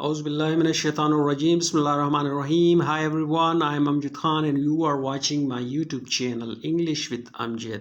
Auzu billahi minash shaitanir rajim. Bismillahir Rahmanir Rahim. Hi everyone, I am Amjad Khan and you are watching my YouTube channel English with Amjad.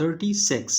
36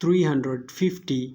350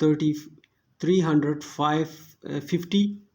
350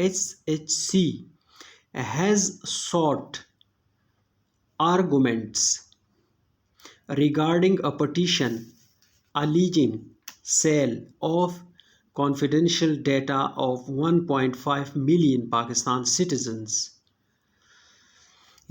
SHC has sought arguments regarding a petition alleging sale of confidential data of 1.5 million Pakistan citizens.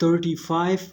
35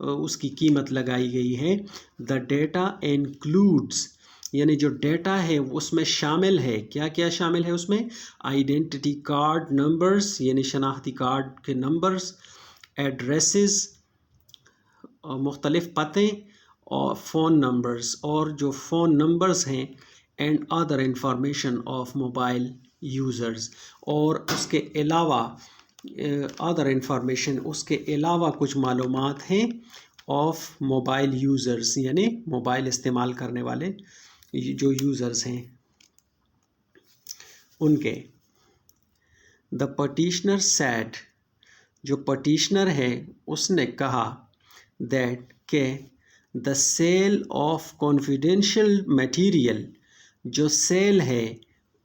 اس کی قیمت لگائی گئی ہے. The data includes یعنی جو data ہے اس میں شامل ہے. کیا کیا شامل ہے اس میں؟ آئیڈینٹی کارڈ نمبرز یعنی شناختی کارڈ کے نمبرز، ایڈریسز مختلف پتے، اور فون نمبرز اور جو فون نمبرز ہیں، and other information of mobile users, اور اس کے علاوہ ادر انفارمیشن اس کے علاوہ کچھ معلومات ہیں آف موبائل یوزرز یعنی موبائل استعمال کرنے والے جو یوزرز ہیں ان کے. دا پٹیشنر سیڈ جو پٹیشنر ہے اس نے کہا دیٹ کہ دا سیل آف کانفیڈینشیل مٹیریل جو سیل ہے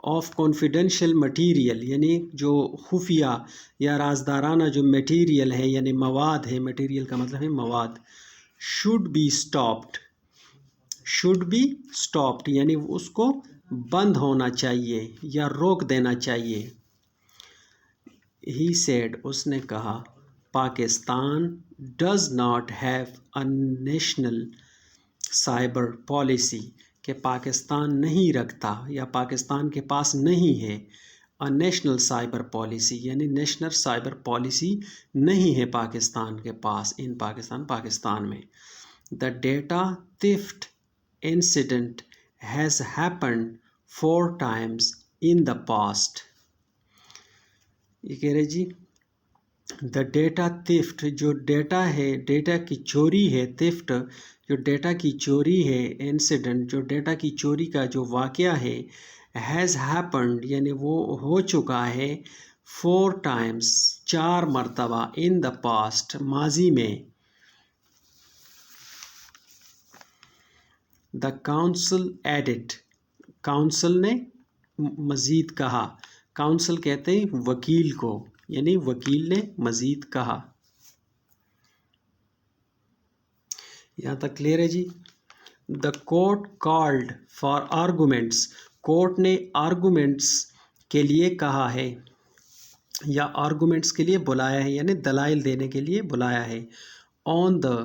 آف کانفیڈینشیل مٹیریل یعنی جو خفیہ یا رازدارانہ جو مٹیریل ہے یعنی مواد ہے، مٹیریل کا مطلب ہے مواد، should be stopped یعنی اس کو بند ہونا چاہیے یا روک دینا چاہیے. He said اس نے کہا Pakistan does not have a national cyber policy کہ پاکستان نہیں رکھتا یا پاکستان کے پاس نہیں ہے نیشنل سائبر پالیسی یعنی نیشنل سائبر پالیسی نہیں ہے پاکستان کے پاس پاکستان میں. The data theft incident has happened 4 times in the past. یہ کہہ رہے جی دا ڈیٹا تھیفٹ جو ڈیٹا ہے، ڈیٹا کی چوری ہے، تھیفٹ جو ڈیٹا کی چوری ہے، انسیڈنٹ جو ڈیٹا کی چوری کا جو واقعہ ہے، ہیز ہیپنڈ یعنی وہ ہو چکا ہے 4 times 4 مرتبہ ان دا پاسٹ ماضی میں. دا کاؤنسل ایڈڈ کاؤنسل نے مزید کہا، کاؤنسل کہتے ہیں وکیل کو یعنی وکیل نے مزید کہا. یہاں تک کلیئر ہے جی. The court called for arguments court نے آرگومنٹس کے لیے کہا ہے یا آرگومنٹس کے لیے بلایا ہے یعنی دلائل دینے کے لیے بلایا ہے. آن دا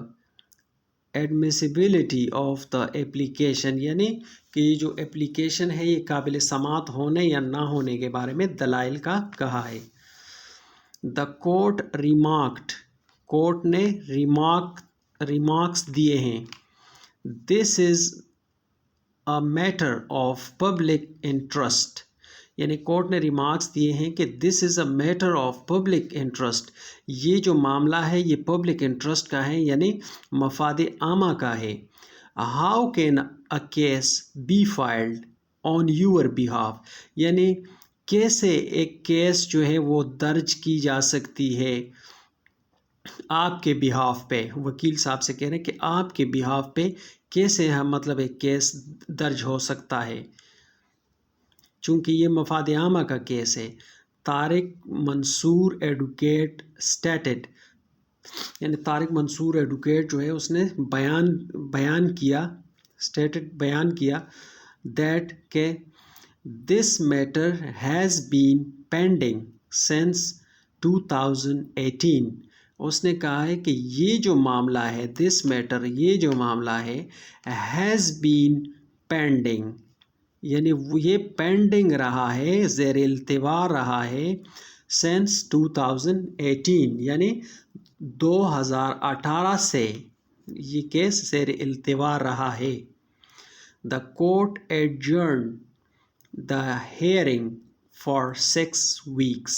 ایڈمیسیبلٹی آف دا اپلیکیشن یعنی کہ یہ جو اپلیکیشن ہے یہ قابل سماعت ہونے یا نہ ہونے کے بارے میں دلائل کا کہا ہے. دا کورٹ ریمارکڈ کورٹ نے ریمارکس دیے ہیں. دس از a matter of public interest یعنی کورٹ نے ریمارکس دیے ہیں کہ this is a matter of public interest یہ جو معاملہ ہے یہ پبلک انٹرسٹ کا ہے یعنی مفاد عامہ کا ہے. how can a case be filed on your behalf یعنی کیسے ایک کیس جو ہے وہ درج کی جا سکتی ہے آپ کے بہاف پہ. وکیل صاحب سے کہہ رہے ہیں کہ آپ کے بہاف پہ کیسے مطلب ایک کیس درج ہو سکتا ہے چونکہ یہ مفاد عامہ کا کیس ہے. طارق منصور ایڈوکیٹ اسٹیٹڈ یعنی طارق منصور ایڈوکیٹ جو ہے اس نے بیان کیا دیٹ کہ this matter has been pending since 2018 اس نے کہا ہے کہ یہ جو معاملہ ہے دس میٹر یہ جو معاملہ ہے ہیز بین پینڈنگ یعنی یہ پینڈنگ رہا ہے زیر التوا رہا ہے سینس 2018 یعنی 2018 سے یہ کیس زیر التوا رہا ہے. The court adjourned the hearing for 6 weeks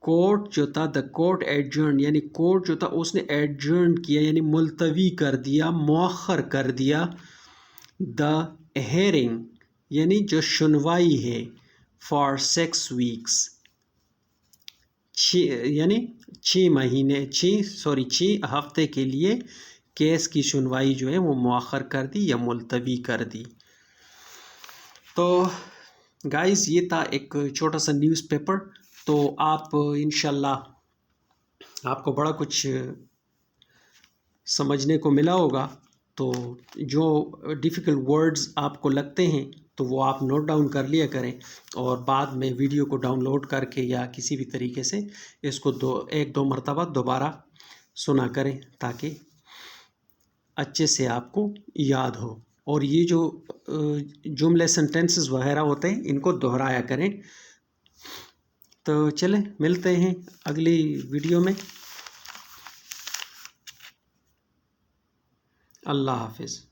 court جو تھا دا کورٹ ایڈجرن یعنی کورٹ جو تھا اس نے ایڈجرن کیا یعنی ملتوی کر دیا مؤخر کر دیا دا ہیئرنگ یعنی جو سنوائی ہے فار 6 weeks یعنی 6 ہفتے کے لیے کیس کی سنوائی جو ہے وہ مؤخر کر دی یا ملتوی کر دی. تو گائز یہ تھا ایک چھوٹا سا نیوز پیپر. تو آپ انشاءاللہ آپ کو بڑا کچھ سمجھنے کو ملا ہوگا. تو جو ڈیفیکلٹ ورڈز آپ کو لگتے ہیں تو وہ آپ نوٹ ڈاؤن کر لیا کریں اور بعد میں ویڈیو کو ڈاؤن لوڈ کر کے یا کسی بھی طریقے سے اس کو 1-2 مرتبہ دوبارہ سنا کریں تاکہ اچھے سے آپ کو یاد ہو. اور یہ جو جملے سینٹینسز وغیرہ ہوتے ہیں ان کو دہرایا کریں. تو چلیں ملتے ہیں اگلی ویڈیو میں. اللہ حافظ.